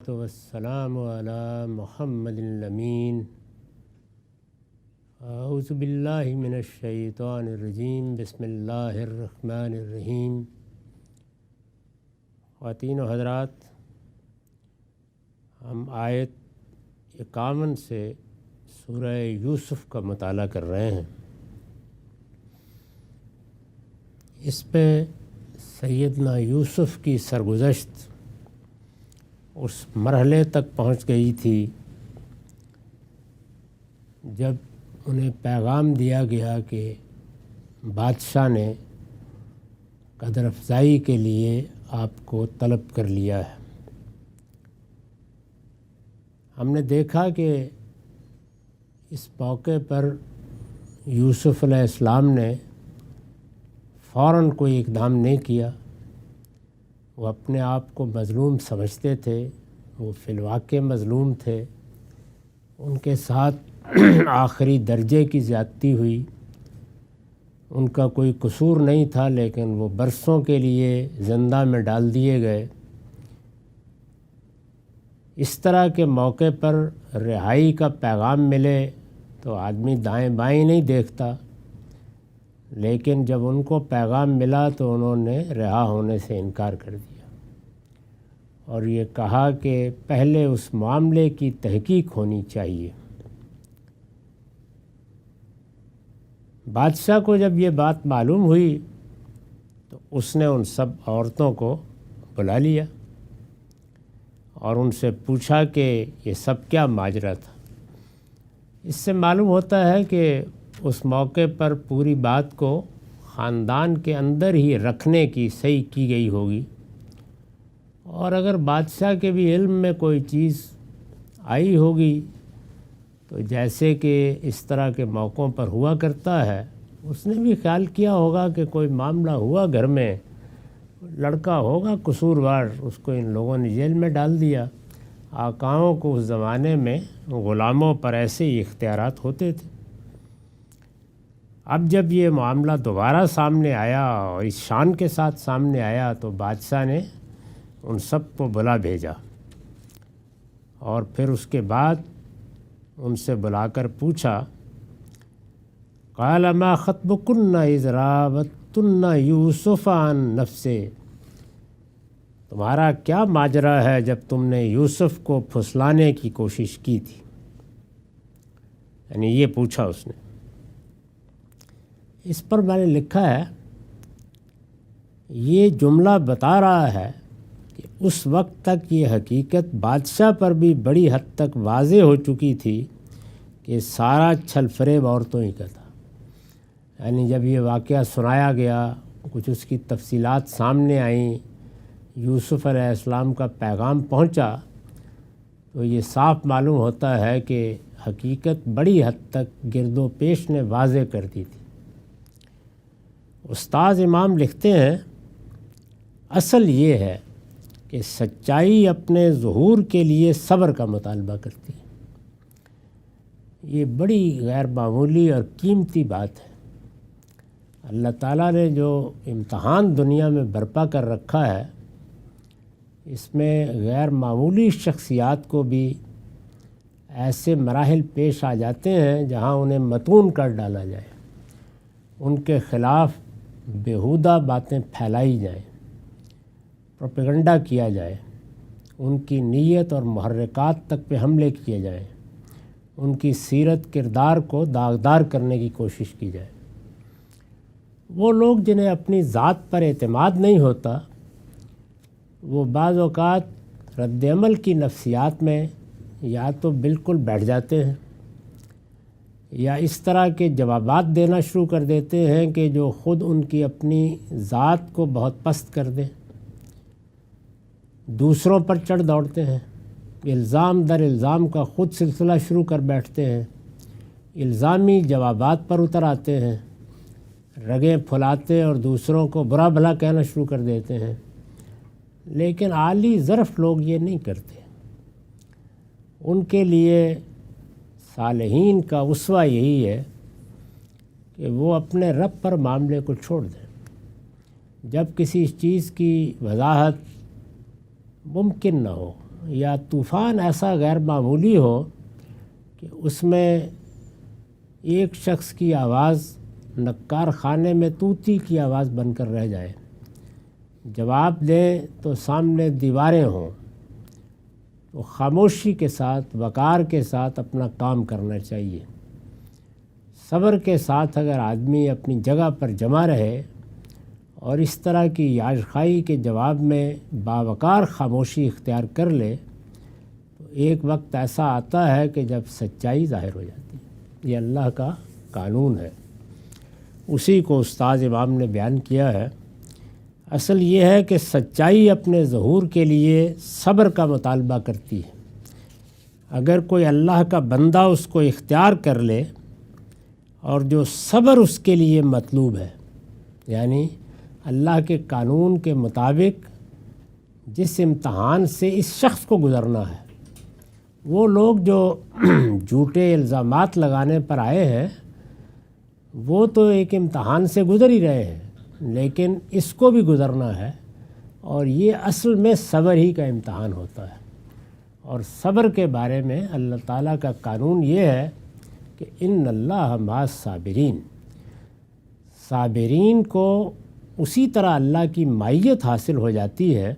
والسلام علی محمد الامین اعوذ باللہ من الشیطان الرجیم بسم اللہ الرحمن الرحیم۔ خواتین و حضرات، ہم آیت 51 سے سورہ یوسف کا مطالعہ کر رہے ہیں۔ اس پہ سیدنا یوسف کی سرگزشت اس مرحلے تک پہنچ گئی تھی جب انہیں پیغام دیا گیا کہ بادشاہ نے قدر افزائی کے لیے آپ کو طلب کر لیا ہے۔ ہم نے دیکھا کہ اس موقع پر یوسف علیہ السلام نے فوراً کوئی اقدام نہیں کیا۔ وہ اپنے آپ کو مظلوم سمجھتے تھے، وہ فی الواقع مظلوم تھے، ان کے ساتھ آخری درجے کی زیادتی ہوئی۔ ان کا کوئی قصور نہیں تھا، لیکن وہ برسوں کے لیے زندہ میں ڈال دیے گئے۔ اس طرح کے موقع پر رہائی کا پیغام ملے تو آدمی دائیں بائیں نہیں دیکھتا، لیکن جب ان کو پیغام ملا تو انہوں نے رہا ہونے سے انکار کر دیا اور یہ کہا کہ پہلے اس معاملے کی تحقیق ہونی چاہیے۔ بادشاہ کو جب یہ بات معلوم ہوئی تو اس نے ان سب عورتوں کو بلا لیا اور ان سے پوچھا کہ یہ سب کیا ماجرا تھا۔ اس سے معلوم ہوتا ہے کہ اس موقع پر پوری بات کو خاندان کے اندر ہی رکھنے کی صحیح کی گئی ہوگی، اور اگر بادشاہ کے بھی علم میں کوئی چیز آئی ہوگی تو جیسے کہ اس طرح کے موقعوں پر ہوا کرتا ہے، اس نے بھی خیال کیا ہوگا کہ کوئی معاملہ ہوا گھر میں، لڑکا ہوگا قصوروار، اس کو ان لوگوں نے جیل میں ڈال دیا۔ آقاؤں کو اس زمانے میں غلاموں پر ایسے ہی اختیارات ہوتے تھے۔ اب جب یہ معاملہ دوبارہ سامنے آیا اور اس شان کے ساتھ سامنے آیا تو بادشاہ نے ان سب کو بلا بھیجا اور پھر اس کے بعد ان سے بلا کر پوچھا، قال ما خطبکن اذ راوتن یوسف عن نفسہ، تمہارا کیا ماجرا ہے جب تم نے یوسف کو پھسلانے کی کوشش کی تھی؟ یعنی یہ پوچھا اس نے۔ اس پر میں نے لکھا ہے، یہ جملہ بتا رہا ہے کہ اس وقت تک یہ حقیقت بادشاہ پر بھی بڑی حد تک واضح ہو چکی تھی کہ سارا چھل فریب عورتوں ہی کا تھا۔ یعنی جب یہ واقعہ سنایا گیا، کچھ اس کی تفصیلات سامنے آئیں، یوسف علیہ السلام کا پیغام پہنچا، تو یہ صاف معلوم ہوتا ہے کہ حقیقت بڑی حد تک گرد و پیش نے واضح کر دی تھی۔ استاذ امام لکھتے ہیں، اصل یہ ہے کہ سچائی اپنے ظہور کے لیے صبر کا مطالبہ کرتی ہے۔ یہ بڑی غیر معمولی اور قیمتی بات ہے۔ اللہ تعالیٰ نے جو امتحان دنیا میں برپا کر رکھا ہے، اس میں غیر معمولی شخصیات کو بھی ایسے مراحل پیش آ جاتے ہیں جہاں انہیں متون کر ڈالا جائے، ان کے خلاف بیہودہ باتیں پھیلائی جائیں، پروپیگنڈا کیا جائے، ان کی نیت اور محرکات تک پہ حملے کیے جائیں، ان کی سیرت کردار کو داغدار کرنے کی کوشش کی جائے۔ وہ لوگ جنہیں اپنی ذات پر اعتماد نہیں ہوتا، وہ بعض اوقات رد عمل کی نفسیات میں یا تو بالکل بیٹھ جاتے ہیں یا اس طرح کے جوابات دینا شروع کر دیتے ہیں کہ جو خود ان کی اپنی ذات کو بہت پست کر دیں، دوسروں پر چڑھ دوڑتے ہیں، الزام در الزام کا خود سلسلہ شروع کر بیٹھتے ہیں، الزامی جوابات پر اتر آتے ہیں، رگیں پھلاتے اور دوسروں کو برا بھلا کہنا شروع کر دیتے ہیں۔ لیکن عالی ظرف لوگ یہ نہیں کرتے۔ ان کے لیے صالحین کا اسوہ یہی ہے کہ وہ اپنے رب پر معاملے کو چھوڑ دیں۔ جب کسی چیز کی وضاحت ممکن نہ ہو، یا طوفان ایسا غیر معمولی ہو کہ اس میں ایک شخص کی آواز نکار خانے میں طوطی کی آواز بن کر رہ جائے، جواب دیں تو سامنے دیواریں ہوں، تو خاموشی کے ساتھ وقار کے ساتھ اپنا کام کرنا چاہیے۔ صبر کے ساتھ اگر آدمی اپنی جگہ پر جمع رہے اور اس طرح کی یاشخائی کے جواب میں باوقار خاموشی اختیار کر لے تو ایک وقت ایسا آتا ہے کہ جب سچائی ظاہر ہو جاتی ہے۔ یہ اللہ کا قانون ہے، اسی کو استاد امام نے بیان کیا ہے۔ اصل یہ ہے کہ سچائی اپنے ظہور کے لیے صبر کا مطالبہ کرتی ہے۔ اگر کوئی اللہ کا بندہ اس کو اختیار کر لے اور جو صبر اس کے لیے مطلوب ہے، یعنی اللہ کے قانون کے مطابق جس امتحان سے اس شخص کو گزرنا ہے، وہ لوگ جو جھوٹے الزامات لگانے پر آئے ہیں وہ تو ایک امتحان سے گزر ہی رہے ہیں، لیکن اس کو بھی گزرنا ہے، اور یہ اصل میں صبر ہی کا امتحان ہوتا ہے۔ اور صبر کے بارے میں اللہ تعالیٰ کا قانون یہ ہے کہ ان اللہ مع الصابرین، صابرین کو اسی طرح اللہ کی معیت حاصل ہو جاتی ہے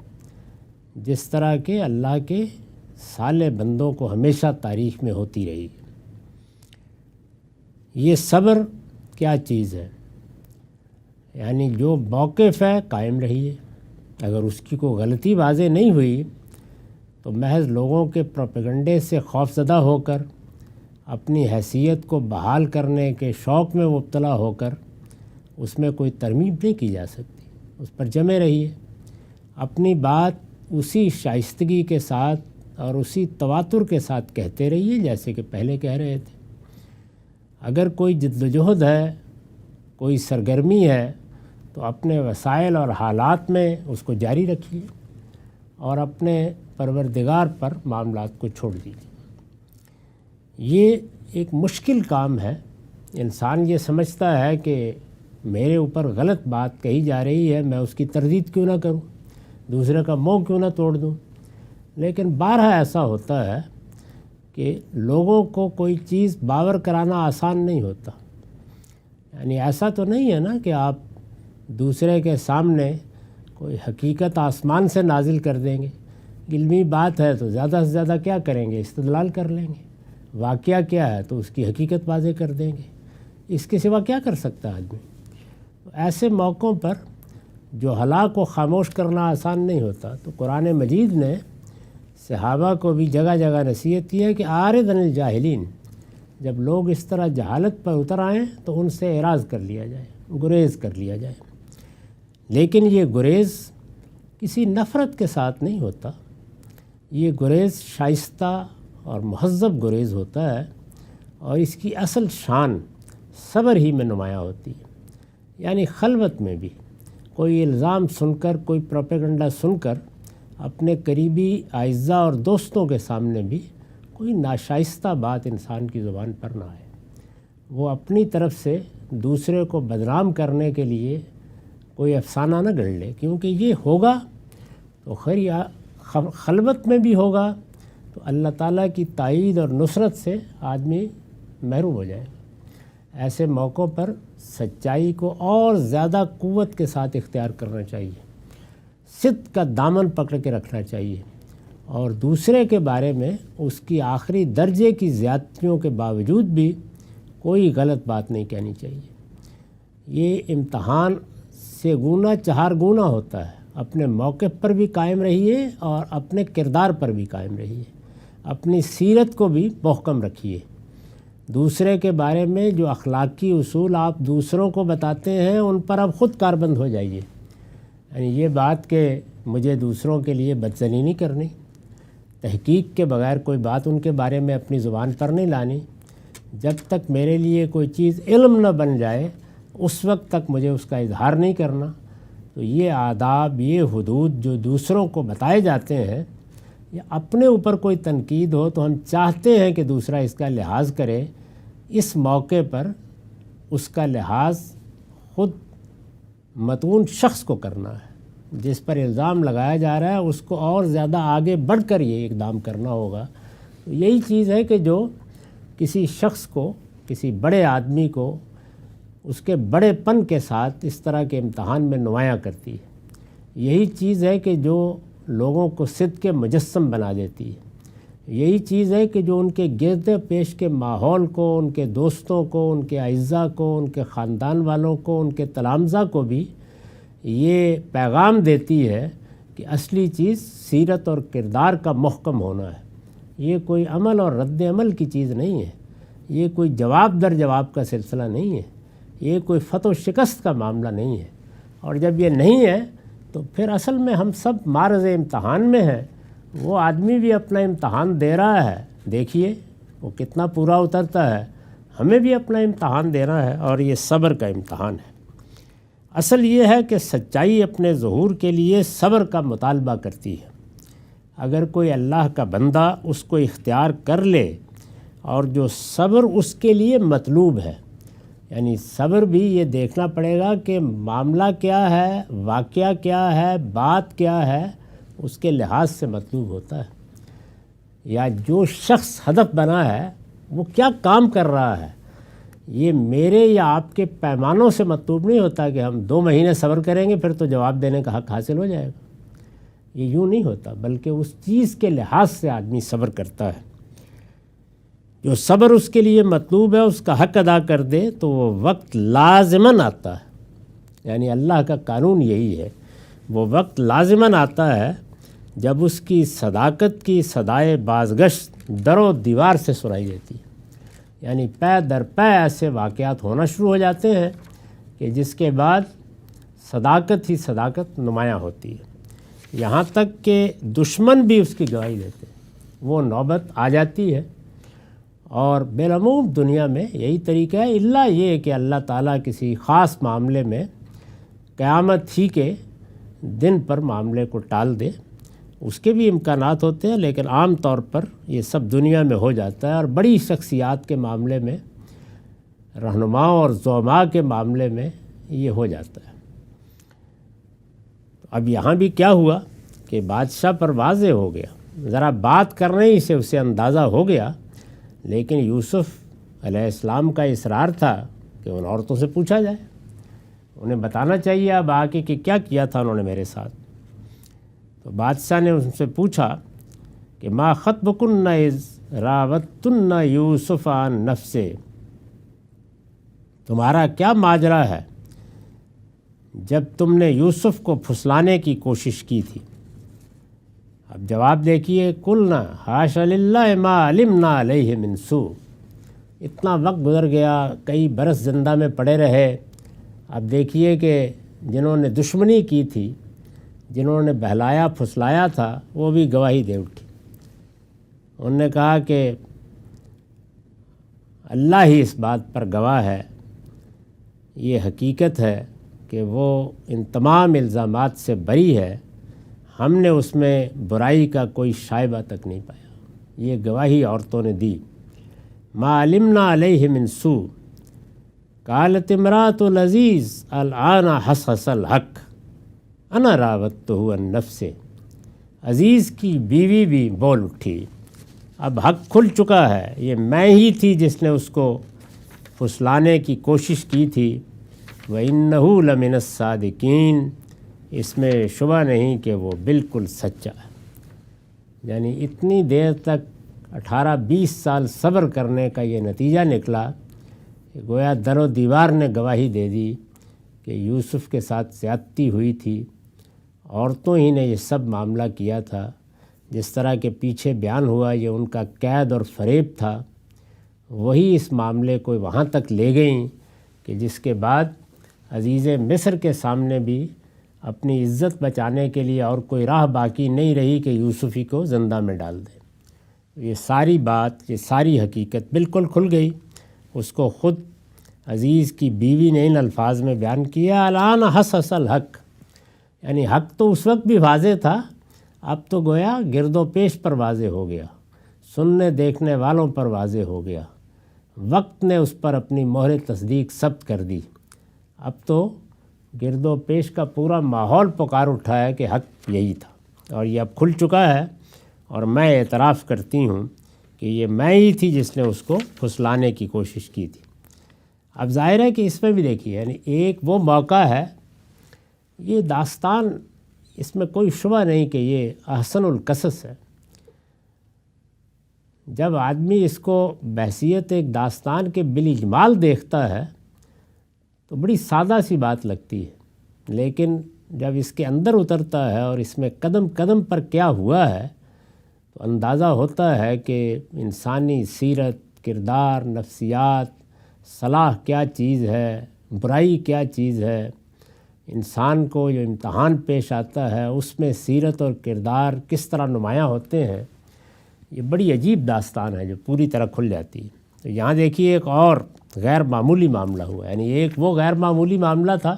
جس طرح کہ اللہ کے صالح بندوں کو ہمیشہ تاریخ میں ہوتی رہی۔ یہ صبر کیا چیز ہے؟ یعنی جو موقف ہے قائم رہیے، اگر اس کی کوئی غلطی واضح نہیں ہوئی تو محض لوگوں کے پروپیگنڈے سے خوف زدہ ہو کر، اپنی حیثیت کو بحال کرنے کے شوق میں مبتلا ہو کر اس میں کوئی ترمیم نہیں کی جا سکتی، اس پر جمے رہیے، اپنی بات اسی شائستگی کے ساتھ اور اسی تواتر کے ساتھ کہتے رہیے جیسے کہ پہلے کہہ رہے تھے۔ اگر کوئی جد و جہد ہے، کوئی سرگرمی ہے تو اپنے وسائل اور حالات میں اس کو جاری رکھیے اور اپنے پروردگار پر معاملات کو چھوڑ دیجیے۔ یہ ایک مشکل کام ہے۔ انسان یہ سمجھتا ہے کہ میرے اوپر غلط بات کہی جا رہی ہے، میں اس کی تردید کیوں نہ کروں، دوسرے کا منہ کیوں نہ توڑ دوں، لیکن بارہا ایسا ہوتا ہے کہ لوگوں کو کوئی چیز باور کرانا آسان نہیں ہوتا۔ یعنی ایسا تو نہیں ہے نا کہ آپ دوسرے کے سامنے کوئی حقیقت آسمان سے نازل کر دیں گے۔ علمی بات ہے تو زیادہ سے زیادہ کیا کریں گے؟ استدلال کر لیں گے۔ واقعہ کیا ہے تو اس کی حقیقت واضح کر دیں گے۔ اس کے سوا کیا کر سکتا ہے آدمی؟ ایسے موقعوں پر جو ہلاک کو خاموش کرنا آسان نہیں ہوتا، تو قرآن مجید نے صحابہ کو بھی جگہ جگہ نصیحت کی ہے کہ اعرض عن الجاہلین، جب لوگ اس طرح جہالت پر اتر آئیں تو ان سے اعراض کر لیا جائے، گریز کر لیا جائے۔ لیکن یہ گریز کسی نفرت کے ساتھ نہیں ہوتا، یہ گریز شائستہ اور مہذب گریز ہوتا ہے، اور اس کی اصل شان صبر ہی میں نمایاں ہوتی ہے۔ یعنی خلوت میں بھی کوئی الزام سن کر، کوئی پروپیگنڈا سن کر اپنے قریبی اعزاء اور دوستوں کے سامنے بھی کوئی ناشائستہ بات انسان کی زبان پر نہ آئے، وہ اپنی طرف سے دوسرے کو بدنام کرنے کے لیے کوئی افسانہ نہ گڑھ لے، کیونکہ یہ ہوگا تو خیر خلوت میں بھی ہوگا تو اللہ تعالیٰ کی تائید اور نصرت سے آدمی محروم ہو جائے۔ ایسے موقعوں پر سچائی کو اور زیادہ قوت کے ساتھ اختیار کرنا چاہیے، صدق کا دامن پکڑ کے رکھنا چاہیے، اور دوسرے کے بارے میں اس کی آخری درجے کی زیادتیوں کے باوجود بھی کوئی غلط بات نہیں کہنی چاہیے۔ یہ امتحان سے گنا چہار گنا ہوتا ہے۔ اپنے موقف پر بھی قائم رہیے اور اپنے کردار پر بھی قائم رہیے، اپنی سیرت کو بھی محکم رکھیے۔ دوسرے کے بارے میں جو اخلاقی اصول آپ دوسروں کو بتاتے ہیں ان پر اب خود کاربند ہو جائیے۔ یعنی یہ بات کہ مجھے دوسروں کے لیے بدظنی نہیں کرنی، تحقیق کے بغیر کوئی بات ان کے بارے میں اپنی زبان پر نہیں لانی، جب تک میرے لیے کوئی چیز علم نہ بن جائے اس وقت تک مجھے اس کا اظہار نہیں کرنا۔ تو یہ آداب، یہ حدود جو دوسروں کو بتائے جاتے ہیں، یا اپنے اوپر کوئی تنقید ہو تو ہم چاہتے ہیں کہ دوسرا اس کا لحاظ کرے، اس موقع پر اس کا لحاظ خود متون شخص کو کرنا ہے، جس پر الزام لگایا جا رہا ہے اس کو اور زیادہ آگے بڑھ کر یہ اقدام کرنا ہوگا۔ یہی چیز ہے کہ جو کسی شخص کو، کسی بڑے آدمی کو اس کے بڑے پن کے ساتھ اس طرح کے امتحان میں نمایاں کرتی ہے۔ یہی چیز ہے کہ جو لوگوں کو صدق کے مجسم بنا دیتی ہے۔ یہی چیز ہے کہ جو ان کے گرد پیش کے ماحول کو، ان کے دوستوں کو، ان کے اعزاء کو، ان کے خاندان والوں کو، ان کے تلامذہ کو بھی یہ پیغام دیتی ہے کہ اصلی چیز سیرت اور کردار کا محکم ہونا ہے۔ یہ کوئی عمل اور رد عمل کی چیز نہیں ہے، یہ کوئی جواب در جواب کا سلسلہ نہیں ہے، یہ کوئی فتح و شکست کا معاملہ نہیں ہے۔ اور جب یہ نہیں ہے تو پھر اصل میں ہم سب معرض امتحان میں ہیں۔ وہ آدمی بھی اپنا امتحان دے رہا ہے، دیکھیے وہ کتنا پورا اترتا ہے، ہمیں بھی اپنا امتحان دینا ہے، اور یہ صبر کا امتحان ہے۔ اصل یہ ہے کہ سچائی اپنے ظہور کے لیے صبر کا مطالبہ کرتی ہے۔ اگر کوئی اللہ کا بندہ اس کو اختیار کر لے، اور جو صبر اس کے لیے مطلوب ہے، یعنی صبر بھی یہ دیکھنا پڑے گا کہ معاملہ کیا ہے، واقعہ کیا ہے، بات کیا ہے، اس کے لحاظ سے مطلوب ہوتا ہے، یا جو شخص ہدف بنا ہے وہ کیا کام کر رہا ہے۔ یہ میرے یا آپ کے پیمانوں سے مطلوب نہیں ہوتا کہ ہم 2 مہینے صبر کریں گے پھر تو جواب دینے کا حق حاصل ہو جائے گا، یہ یوں نہیں ہوتا، بلکہ اس چیز کے لحاظ سے آدمی صبر کرتا ہے۔ جو صبر اس کے لیے مطلوب ہے اس کا حق ادا کر دے تو وہ وقت لازماً آتا ہے، یعنی اللہ کا قانون یہی ہے، وہ وقت لازماً آتا ہے جب اس کی صداقت کی صدائے بازگشت در و دیوار سے سنائی دیتی ہے۔ یعنی پے در پے ایسے واقعات ہونا شروع ہو جاتے ہیں کہ جس کے بعد صداقت ہی صداقت نمایاں ہوتی ہے، یہاں تک کہ دشمن بھی اس کی گواہی دیتے ہیں، وہ نوبت آ جاتی ہے۔ اور بالعموم دنیا میں یہی طریقہ ہے، الا یہ کہ اللہ تعالیٰ کسی خاص معاملے میں قیامت ہی کے دن پر معاملے کو ٹال دے، اس کے بھی امکانات ہوتے ہیں، لیکن عام طور پر یہ سب دنیا میں ہو جاتا ہے۔ اور بڑی شخصیات کے معاملے میں، رہنماؤں اور زعماء کے معاملے میں یہ ہو جاتا ہے۔ اب یہاں بھی کیا ہوا کہ بادشاہ پر واضح ہو گیا، ذرا بات کرنے ہی سے اسے اندازہ ہو گیا، لیکن یوسف علیہ السلام کا اصرار تھا کہ ان عورتوں سے پوچھا جائے، انہیں بتانا چاہیے اب آ کے کہ کیا کیا تھا انہوں نے میرے ساتھ۔ تو بادشاہ نے ان سے پوچھا کہ ما خطبکن اذ راوتن یوسف عن نفسہ، تمہارا کیا ماجرا ہے جب تم نے یوسف کو پھسلانے کی کوشش کی تھی۔ اب جواب دیکھیے، قلنا حاش للہ ما علمنا علیہ من سوء، اتنا وقت گزر گیا، کئی برس زندہ میں پڑے رہے، اب دیکھیے کہ جنہوں نے دشمنی کی تھی، جنہوں نے بہلایا پھسلایا تھا، وہ بھی گواہی دے اٹھی۔ انہوں نے کہا کہ اللہ ہی اس بات پر گواہ ہے، یہ حقیقت ہے کہ وہ ان تمام الزامات سے بری ہے، ہم نے اس میں برائی کا کوئی شائبہ تک نہیں پایا۔ یہ گواہی عورتوں نے دی۔ ما علمنا علیہ من سوء قالت امرأۃ العزیز الآن حصحص الحق انا راودتہ عن نفسہ، عزیز کی بیوی بھی بول اٹھی، اب حق کھل چکا ہے، یہ میں ہی تھی جس نے اس کو پھسلانے کی کوشش کی تھی، وَإِنَّهُ لَمِنَ الصَّادِقِينَ، اس میں شبہ نہیں کہ وہ بالکل سچا ہے۔ یعنی اتنی دیر تک 18-20 سال صبر کرنے کا یہ نتیجہ نکلا کہ گویا در و دیوار نے گواہی دے دی کہ یوسف کے ساتھ زیادتی ہوئی تھی، عورتوں ہی نے یہ سب معاملہ کیا تھا، جس طرح کے پیچھے بیان ہوا یہ ان کا قید اور فریب تھا، وہی اس معاملے کو وہاں تک لے گئیں کہ جس کے بعد عزیز مصر کے سامنے بھی اپنی عزت بچانے کے لیے اور کوئی راہ باقی نہیں رہی کہ یوسف ہی کو زندہ میں ڈال دے۔ یہ ساری بات، یہ ساری حقیقت بالکل کھل گئی۔ اس کو خود عزیز کی بیوی نے ان الفاظ میں بیان کیا، الآن حصحص الحق، یعنی حق تو اس وقت بھی واضح تھا، اب تو گویا گرد و پیش پر واضح ہو گیا، سننے دیکھنے والوں پر واضح ہو گیا، وقت نے اس پر اپنی مہر تصدیق ثبت کر دی، اب تو گرد و پیش کا پورا ماحول پکار اٹھا ہے کہ حق یہی تھا اور یہ اب کھل چکا ہے، اور میں اعتراف کرتی ہوں کہ یہ میں ہی تھی جس نے اس کو پھسلانے کی کوشش کی تھی۔ اب ظاہر ہے کہ اس میں بھی دیکھیے، یعنی ایک وہ موقع ہے، یہ داستان، اس میں کوئی شبہ نہیں کہ یہ احسن القصص ہے۔ جب آدمی اس کو بحیثیت ایک داستان کے بالاجمال دیکھتا ہے تو بڑی سادہ سی بات لگتی ہے، لیکن جب اس کے اندر اترتا ہے اور اس میں قدم قدم پر کیا ہوا ہے تو اندازہ ہوتا ہے کہ انسانی سیرت، کردار، نفسیات، صلاح کیا چیز ہے، برائی کیا چیز ہے، انسان کو جو امتحان پیش آتا ہے اس میں سیرت اور کردار کس طرح نمایاں ہوتے ہیں۔ یہ بڑی عجیب داستان ہے جو پوری طرح کھل جاتی ہے۔ تو یہاں دیکھیے ایک اور غیر معمولی معاملہ ہوا، یعنی ایک وہ غیر معمولی معاملہ تھا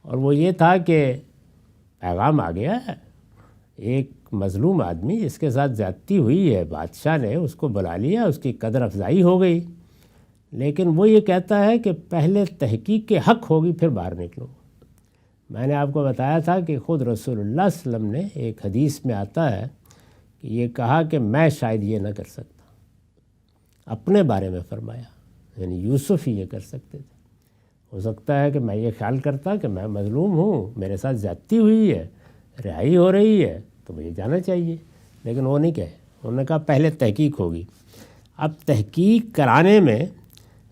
اور وہ یہ تھا کہ پیغام آ گیا ہے، ایک مظلوم آدمی جس کے ساتھ زیادتی ہوئی ہے، بادشاہ نے اس کو بلا لیا، اس کی قدر افزائی ہو گئی، لیکن وہ یہ کہتا ہے کہ پہلے تحقیق کے حق ہوگی پھر باہر نکلوں۔ میں نے آپ کو بتایا تھا کہ خود رسول اللہ صلی اللہ علیہ وسلم نے ایک حدیث میں آتا ہے کہ یہ کہا کہ میں شاید یہ نہ کر سکتا، اپنے بارے میں فرمایا، یعنی یوسف ہی یہ کر سکتے تھے۔ ہو سکتا ہے کہ میں یہ خیال کرتا کہ میں مظلوم ہوں، میرے ساتھ زیادتی ہوئی ہے، رہائی ہو رہی ہے تو مجھے جانا چاہیے، لیکن وہ نہیں کہے، انہوں نے کہا پہلے تحقیق ہوگی۔ اب تحقیق کرانے میں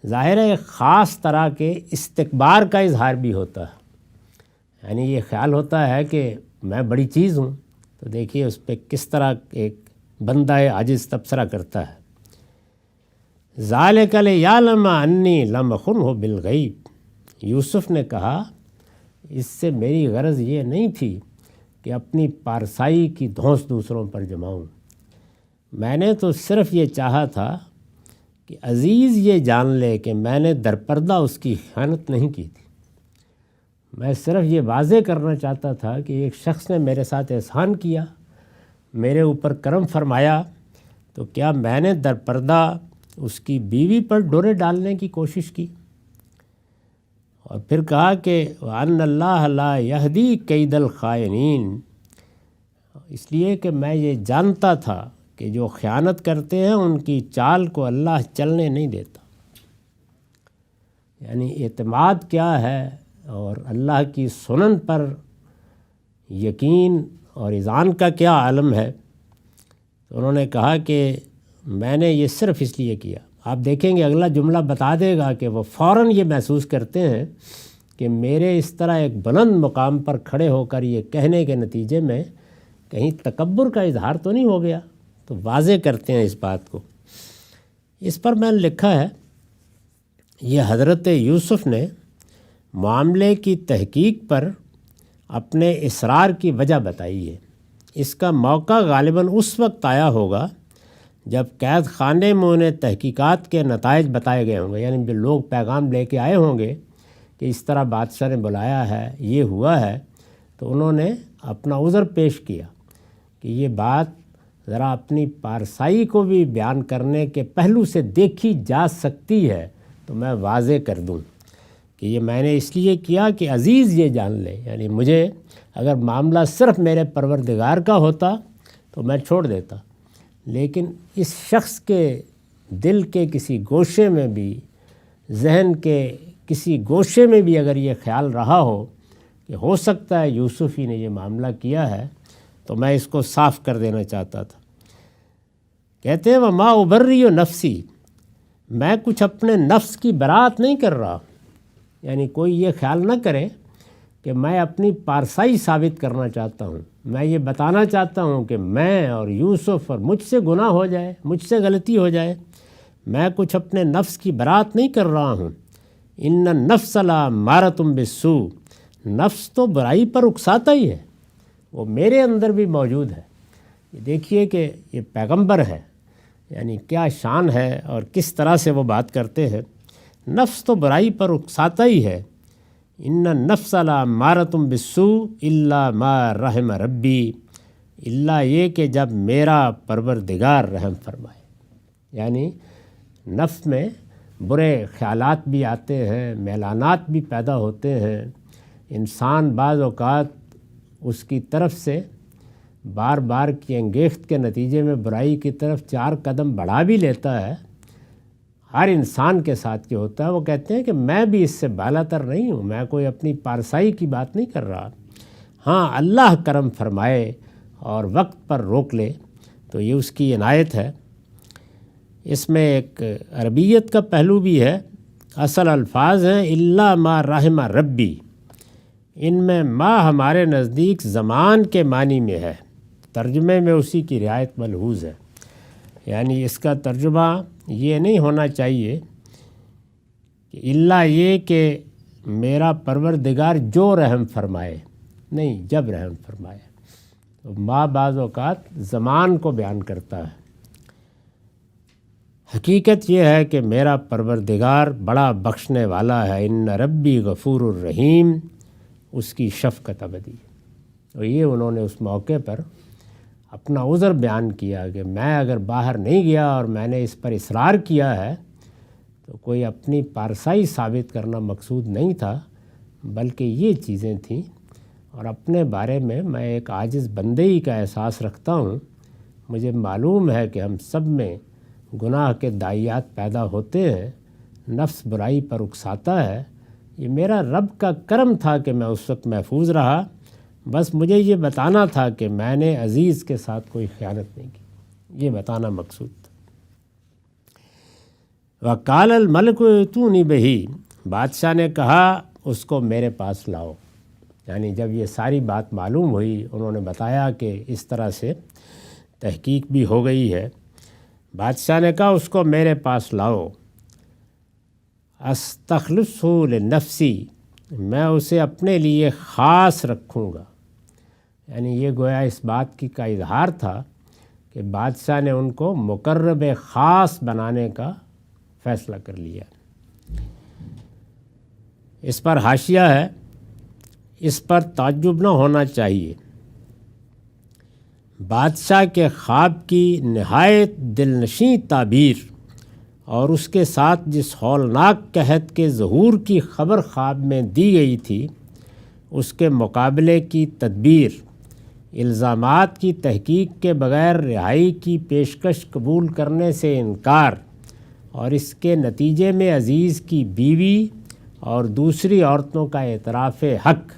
ظاہر ہے ایک خاص طرح کے استکبار کا اظہار بھی ہوتا ہے، یعنی یہ خیال ہوتا ہے کہ میں بڑی چیز ہوں۔ تو دیکھیے اس پہ کس طرح ایک بندہ عاجز تبصرہ کرتا ہے۔ ذالک لیعلم انی لم اخنہ بالغیب، یوسف نے کہا اس سے میری غرض یہ نہیں تھی کہ اپنی پارسائی کی دھونس دوسروں پر جماؤں، میں نے تو صرف یہ چاہا تھا کہ عزیز یہ جان لے کہ میں نے درپردہ اس کی خیانت نہیں کی تھی۔ میں صرف یہ واضح کرنا چاہتا تھا کہ ایک شخص نے میرے ساتھ احسان کیا، میرے اوپر کرم فرمایا، تو کیا میں نے درپردہ اس کی بیوی پر ڈورے ڈالنے کی کوشش کی؟ اور پھر کہا کہ وَأَنَّ اللَّهَ لَا يَهْدِي كَيْدَ الْخَائِنِينَ، اس لیے کہ میں یہ جانتا تھا کہ جو خیانت کرتے ہیں ان کی چال کو اللہ چلنے نہیں دیتا۔ یعنی اعتماد کیا ہے اور اللہ کی سنن پر یقین اور اذعان کا کیا عالم ہے۔ تو انہوں نے کہا کہ میں نے یہ صرف اس لیے کیا۔ آپ دیکھیں گے اگلا جملہ بتا دے گا کہ وہ فوراً یہ محسوس کرتے ہیں کہ میرے اس طرح ایک بلند مقام پر کھڑے ہو کر یہ کہنے کے نتیجے میں کہیں تکبر کا اظہار تو نہیں ہو گیا، تو واضح کرتے ہیں اس بات کو۔ اس پر میں نے لکھا ہے، یہ حضرت یوسف نے معاملے کی تحقیق پر اپنے اصرار کی وجہ بتائی ہے۔ اس کا موقع غالباً اس وقت آیا ہوگا جب قید خانے میں انہیں تحقیقات کے نتائج بتائے گئے ہوں گے، یعنی جو لوگ پیغام لے کے آئے ہوں گے کہ اس طرح بادشاہ نے بلایا ہے، یہ ہوا ہے، تو انہوں نے اپنا عذر پیش کیا کہ یہ بات ذرا اپنی پارسائی کو بھی بیان کرنے کے پہلو سے دیکھی جا سکتی ہے، تو میں واضح کر دوں کہ یہ میں نے اس لیے کیا کہ عزیز یہ جان لے، یعنی مجھے اگر معاملہ صرف میرے پروردگار کا ہوتا تو میں چھوڑ دیتا، لیکن اس شخص کے دل کے کسی گوشے میں بھی، ذہن کے کسی گوشے میں بھی اگر یہ خیال رہا ہو کہ ہو سکتا ہے یوسف ہی نے یہ معاملہ کیا ہے، تو میں اس کو صاف کر دینا چاہتا تھا۔ کہتے ہیں وَمَا أُبَرِّئُ نَفْسِي، میں کچھ اپنے نفس کی برات نہیں کر رہا، یعنی کوئی یہ خیال نہ کرے کہ میں اپنی پارسائی ثابت کرنا چاہتا ہوں، میں یہ بتانا چاہتا ہوں کہ میں اور یوسف اور مجھ سے گناہ ہو جائے، مجھ سے غلطی ہو جائے، میں کچھ اپنے نفس کی برات نہیں کر رہا ہوں۔ ان النفس لامارۃ بالسوء، نفس تو برائی پر اکساتا ہی ہے، وہ میرے اندر بھی موجود ہے۔ یہ دیکھیے کہ یہ پیغمبر ہے، یعنی کیا شان ہے اور کس طرح سے وہ بات کرتے ہیں۔ نفس تو برائی پر اکساتا ہی ہے۔ ان النفس لامارۃ بالسوء الا ما رحم ربی، الا یہ کہ جب میرا پروردگار رحم فرمائے، یعنی نفس میں برے خیالات بھی آتے ہیں، میلانات بھی پیدا ہوتے ہیں، انسان بعض اوقات اس کی طرف سے بار بار کی انگیخت کے نتیجے میں برائی کی طرف 4 قدم بڑھا بھی لیتا ہے، ہر انسان کے ساتھ یہ ہوتا ہے۔ وہ کہتے ہیں کہ میں بھی اس سے بالا تر نہیں ہوں، میں کوئی اپنی پارسائی کی بات نہیں کر رہا، ہاں اللہ کرم فرمائے اور وقت پر روک لے تو یہ اس کی عنایت ہے۔ اس میں ایک عربیت کا پہلو بھی ہے۔ اصل الفاظ ہیں الا ما رحم ربی، ان میں ما ہمارے نزدیک زمان کے معنی میں ہے، ترجمے میں اسی کی رعایت ملحوظ ہے، یعنی اس کا ترجمہ یہ نہیں ہونا چاہیے کہ الا یہ کہ میرا پروردگار جو رحم فرمائے، نہیں، جب رحم فرمائے۔ تو ما بعض اوقات زمان کو بیان کرتا ہے، حقیقت یہ ہے کہ میرا پروردگار بڑا بخشنے والا ہے، ان ربی غفور الرحیم، اس کی شفقت ابدی۔ تو یہ انہوں نے اس موقع پر اپنا عذر بیان کیا کہ میں اگر باہر نہیں گیا اور میں نے اس پر اصرار کیا ہے تو کوئی اپنی پارسائی ثابت کرنا مقصود نہیں تھا، بلکہ یہ چیزیں تھیں، اور اپنے بارے میں ایک عاجز بندگی کا احساس رکھتا ہوں۔ مجھے معلوم ہے کہ ہم سب میں گناہ کے داعیات پیدا ہوتے ہیں، نفس برائی پر اکساتا ہے، یہ میرا رب کا کرم تھا کہ میں اس وقت محفوظ رہا، بس مجھے یہ بتانا تھا کہ میں نے عزیز کے ساتھ کوئی خیانت نہیں کی، یہ بتانا مقصود تھا۔ وقال الملک ائتونی بہ، بادشاہ نے کہا اس کو میرے پاس لاؤ، یعنی جب یہ ساری بات معلوم ہوئی، انہوں نے بتایا کہ اس طرح سے تحقیق بھی ہو گئی ہے، بادشاہ نے کہا اس کو میرے پاس لاؤ، استخلصہ لنفسی، میں اسے اپنے لیے خاص رکھوں گا، یعنی یہ گویا اس بات کا اظہار تھا کہ بادشاہ نے ان کو مقرب خاص بنانے کا فیصلہ کر لیا۔ اس پر حاشیہ ہے، اس پر تعجب نہ ہونا چاہیے، بادشاہ کے خواب کی نہایت دلنشیں تعبیر اور اس کے ساتھ جس ہولناک قحط کے ظہور کی خبر خواب میں دی گئی تھی، اس کے مقابلے کی تدبیر، الزامات کی تحقیق کے بغیر رہائی کی پیشکش قبول کرنے سے انکار، اور اس کے نتیجے میں عزیز کی بیوی اور دوسری عورتوں کا اعتراف حق،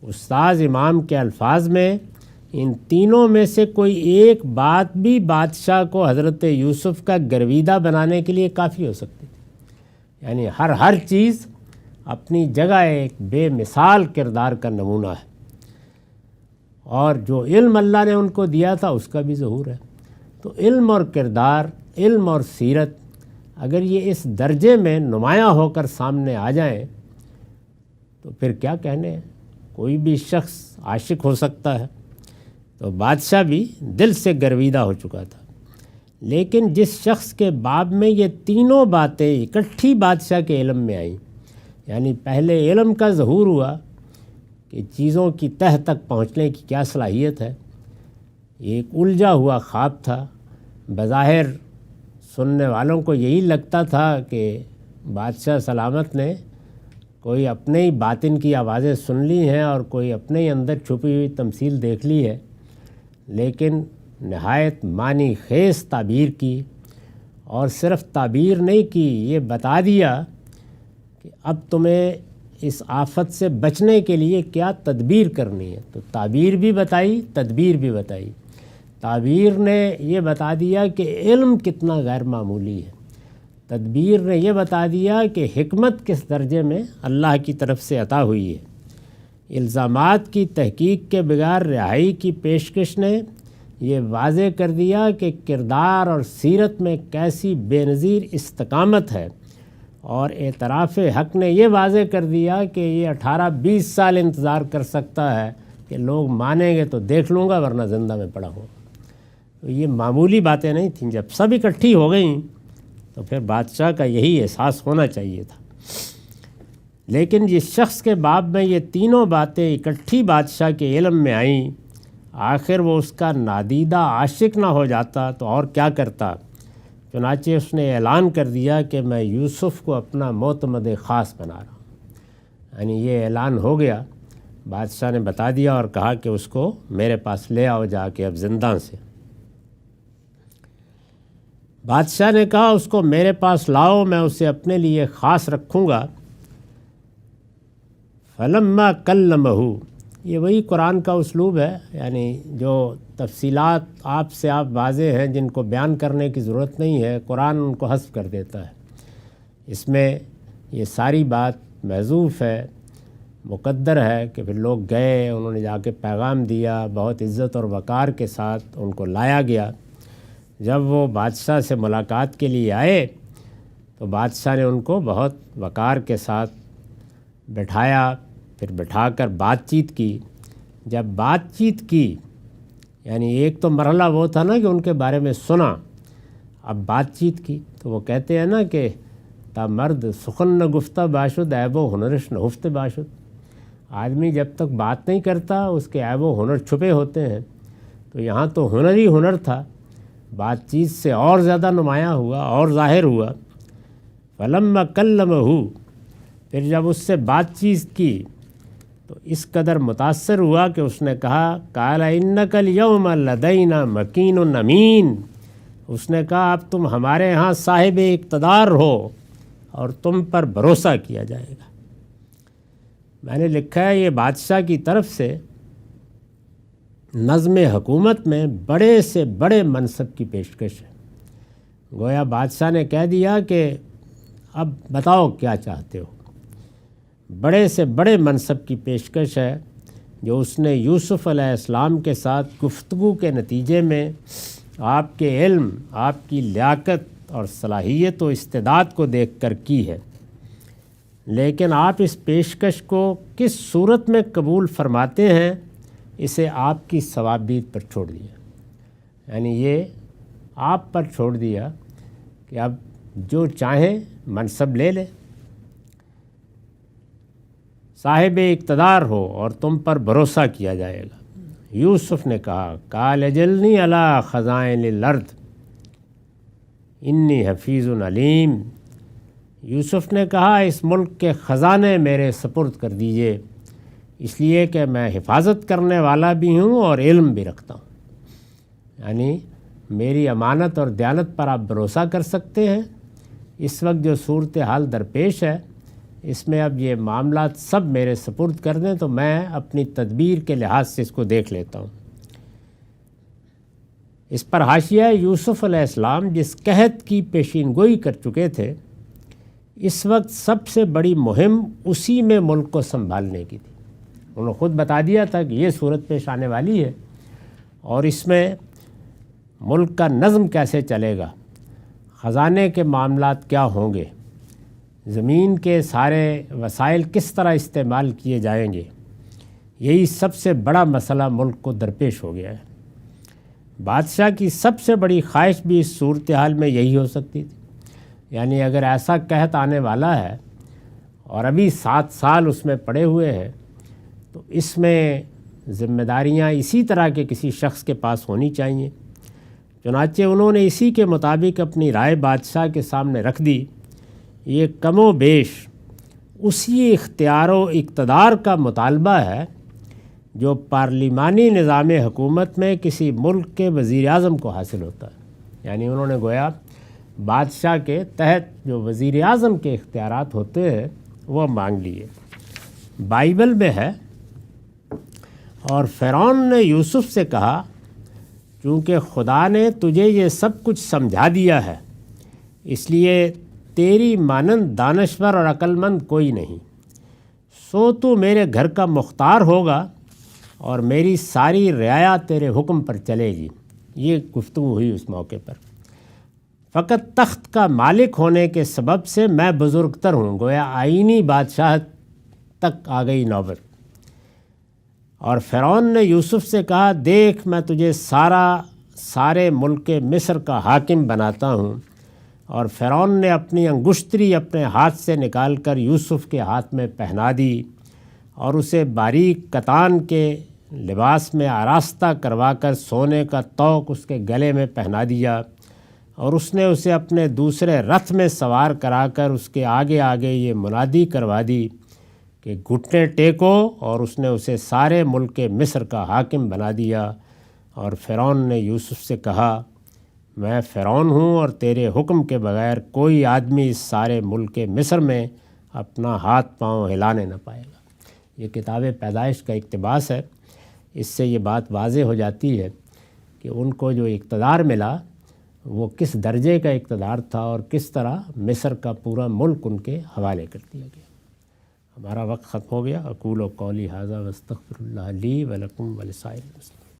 استاذ امام کے الفاظ میں ان تینوں میں سے کوئی ایک بات بھی بادشاہ کو حضرت یوسف کا گرویدہ بنانے کے لیے کافی ہو سکتی تھی، یعنی ہر چیز اپنی جگہ ایک بے مثال کردار کا نمونہ ہے، اور جو علم اللہ نے ان کو دیا تھا اس کا بھی ظہور ہے۔ تو علم اور کردار، علم اور سیرت اگر یہ اس درجے میں نمایاں ہو کر سامنے آ جائیں تو پھر کیا کہنے ہیں، کوئی بھی شخص عاشق ہو سکتا ہے، تو بادشاہ بھی دل سے گرویدہ ہو چکا تھا۔ لیکن جس شخص کے باب میں یہ تینوں باتیں اکٹھی بادشاہ کے علم میں آئیں، یعنی پہلے علم کا ظہور ہوا کہ چیزوں کی تہ تک پہنچنے کی کیا صلاحیت ہے، یہ ایک الجھا ہوا خواب تھا، بظاہر سننے والوں کو یہی لگتا تھا کہ بادشاہ سلامت نے کوئی اپنے ہی باطن کی آوازیں سن لی ہیں اور کوئی اپنے ہی اندر چھپی ہوئی تمثیل دیکھ لی ہے، لیکن نہایت معنی خیز تعبیر کی، اور صرف تعبیر نہیں کی، یہ بتا دیا کہ اب تمہیں اس آفت سے بچنے کے لیے کیا تدبیر کرنی ہے۔ تو تعبیر بھی بتائی، تدبیر بھی بتائی۔ تعبیر نے یہ بتا دیا کہ علم کتنا غیر معمولی ہے، تدبیر نے یہ بتا دیا کہ حکمت کس درجے میں اللہ کی طرف سے عطا ہوئی ہے، الزامات کی تحقیق کے بغیر رہائی کی پیشکش نے یہ واضح کر دیا کہ کردار اور سیرت میں کیسی بے نظیر استقامت ہے، اور اعتراف حق نے یہ واضح کر دیا کہ یہ 18-20 سال انتظار کر سکتا ہے کہ لوگ مانیں گے تو دیکھ لوں گا ورنہ زندہ میں پڑا ہوں۔ تو یہ معمولی باتیں نہیں تھیں، جب سب اکٹھی ہو گئیں تو پھر بادشاہ کا یہی احساس ہونا چاہیے تھا۔ لیکن جس شخص کے باب میں یہ تینوں باتیں اکٹھی بادشاہ کے علم میں آئیں، آخر وہ اس کا نادیدہ عاشق نہ ہو جاتا تو اور کیا کرتا؟ چنانچہ اس نے اعلان کر دیا کہ میں یوسف کو اپنا معتمد خاص بنا رہا ہوں، یعنی یہ اعلان ہو گیا بادشاہ نے بتا دیا اور کہا کہ اس کو میرے پاس لے آؤ جا کے اب زندان سے۔ بادشاہ نے کہا اس کو میرے پاس لاؤ، میں اسے اپنے لیے خاص رکھوں گا۔ فلما کلمہ، یہ وہی قرآن کا اسلوب ہے، یعنی جو تفصیلات آپ سے آپ واضح ہیں جن کو بیان کرنے کی ضرورت نہیں ہے، قرآن ان کو حذف کر دیتا ہے۔ اس میں یہ ساری بات محذوف ہے، مقدر ہے کہ پھر لوگ گئے، انہوں نے جا کے پیغام دیا، بہت عزت اور وقار کے ساتھ ان کو لایا گیا۔ جب وہ بادشاہ سے ملاقات کے لیے آئے تو بادشاہ نے ان کو بہت وقار کے ساتھ بٹھایا، پھر بٹھا کر بات چیت کی۔ جب بات چیت کی، یعنی ایک تو مرحلہ وہ تھا نا کہ ان کے بارے میں سنا، اب بات چیت کی تو وہ کہتے ہیں نا کہ تا مرد سخن نہ گفتہ باشد عیب و ہنرش نہفت باشد۔ آدمی جب تک بات نہیں کرتا اس کے عیب و ہنر چھپے ہوتے ہیں، تو یہاں تو ہنر ہی ہنر تھا، بات چیت سے اور زیادہ نمایاں ہوا اور ظاہر ہوا۔ فلما کلمہ، پھر جب اس سے بات چیت کی تو اس قدر متاثر ہوا کہ اس نے کہا قال انک الیوم لدینا مکین امین، اس نے کہا اب تم ہمارے ہاں صاحب اقتدار ہو اور تم پر بھروسہ کیا جائے گا۔ میں نے لکھا ہے یہ بادشاہ کی طرف سے نظم حکومت میں بڑے سے بڑے منصب کی پیشکش ہے۔ گویا بادشاہ نے کہہ دیا کہ اب بتاؤ کیا چاہتے ہو۔ بڑے سے بڑے منصب کی پیشکش ہے جو اس نے یوسف علیہ السلام کے ساتھ گفتگو کے نتیجے میں آپ کے علم، آپ کی لیاقت اور صلاحیت و استعداد کو دیکھ کر کی ہے۔ لیکن آپ اس پیشکش کو کس صورت میں قبول فرماتے ہیں اسے آپ کی ثوابیت پر چھوڑ دیا، یعنی یہ آپ پر چھوڑ دیا کہ اب جو چاہیں منصب لے لے، صاحب اقتدار ہو اور تم پر بھروسہ کیا جائے گا۔ یوسف نے کہا قال اجلنی علی خزائن الارض انی حفیظ علیم، یوسف نے کہا اس ملک کے خزانے میرے سپرد کر دیجئے، اس لیے کہ میں حفاظت کرنے والا بھی ہوں اور علم بھی رکھتا ہوں، یعنی میری امانت اور دیانت پر آپ بھروسہ کر سکتے ہیں۔ اس وقت جو صورتحال درپیش ہے اس میں اب یہ معاملات سب میرے سپرد کر دیں تو میں اپنی تدبیر کے لحاظ سے اس کو دیکھ لیتا ہوں۔ اس پر حاشیہ یوسف علیہ السلام جس قحط کی پیشین گوئی کر چکے تھے، اس وقت سب سے بڑی مہم اسی میں ملک کو سنبھالنے کی تھی۔ انہوں نے خود بتا دیا تھا کہ یہ صورت پیش آنے والی ہے اور اس میں ملک کا نظم کیسے چلے گا، خزانے کے معاملات کیا ہوں گے، زمین کے سارے وسائل کس طرح استعمال کیے جائیں گے، یہی سب سے بڑا مسئلہ ملک کو درپیش ہو گیا ہے۔ بادشاہ کی سب سے بڑی خواہش بھی اس صورتحال میں یہی ہو سکتی تھی، یعنی اگر ایسا قحط آنے والا ہے اور ابھی 7 سال اس میں پڑے ہوئے ہیں تو اس میں ذمہ داریاں اسی طرح کے کسی شخص کے پاس ہونی چاہیے۔ چنانچہ انہوں نے اسی کے مطابق اپنی رائے بادشاہ کے سامنے رکھ دی۔ یہ کم و بیش اسی اختیار و اقتدار کا مطالبہ ہے جو پارلیمانی نظام حکومت میں کسی ملک کے وزیر اعظم کو حاصل ہوتا ہے، یعنی انہوں نے گویا بادشاہ کے تحت جو وزیر اعظم کے اختیارات ہوتے ہیں وہ مانگ لیے۔ بائبل میں ہے اور فرعون نے یوسف سے کہا چونکہ خدا نے تجھے یہ سب کچھ سمجھا دیا ہے اس لیے تیری مانند دانشور اور عقل مند کوئی نہیں، سو تو میرے گھر کا مختار ہوگا اور میری ساری رعایا تیرے حکم پر چلے گی۔ یہ گفتگو ہوئی اس موقع پر۔ فقط تخت کا مالک ہونے کے سبب سے میں بزرگ تر ہوں، گویا آئینی بادشاہت تک آ گئی نوبت۔ اور فرعون نے یوسف سے کہا دیکھ میں تجھے سارے ملک مصر کا حاکم بناتا ہوں۔ اور فرعون نے اپنی انگشتری اپنے ہاتھ سے نکال کر یوسف کے ہاتھ میں پہنا دی اور اسے باریک کتان کے لباس میں آراستہ کروا کر سونے کا طوق اس کے گلے میں پہنا دیا اور اس نے اسے اپنے دوسرے رتھ میں سوار کرا کر اس کے آگے آگے یہ منادی کروا دی کہ گھٹنے ٹیکو، اور اس نے اسے سارے ملک مصر کا حاکم بنا دیا۔ اور فرعون نے یوسف سے کہا، میں فرعون ہوں اور تیرے حکم کے بغیر کوئی آدمی اس سارے ملک مصر میں اپنا ہاتھ پاؤں ہلانے نہ پائے گا۔ یہ کتاب پیدائش کا اقتباس ہے۔ اس سے یہ بات واضح ہو جاتی ہے کہ ان کو جو اقتدار ملا وہ کس درجے کا اقتدار تھا اور کس طرح مصر کا پورا ملک ان کے حوالے کر دیا گیا۔ ہمارا وقت ختم ہو گیا۔ اقول قولی ھذا واستغفر اللہ لی ولکم ولسائر المسلمین۔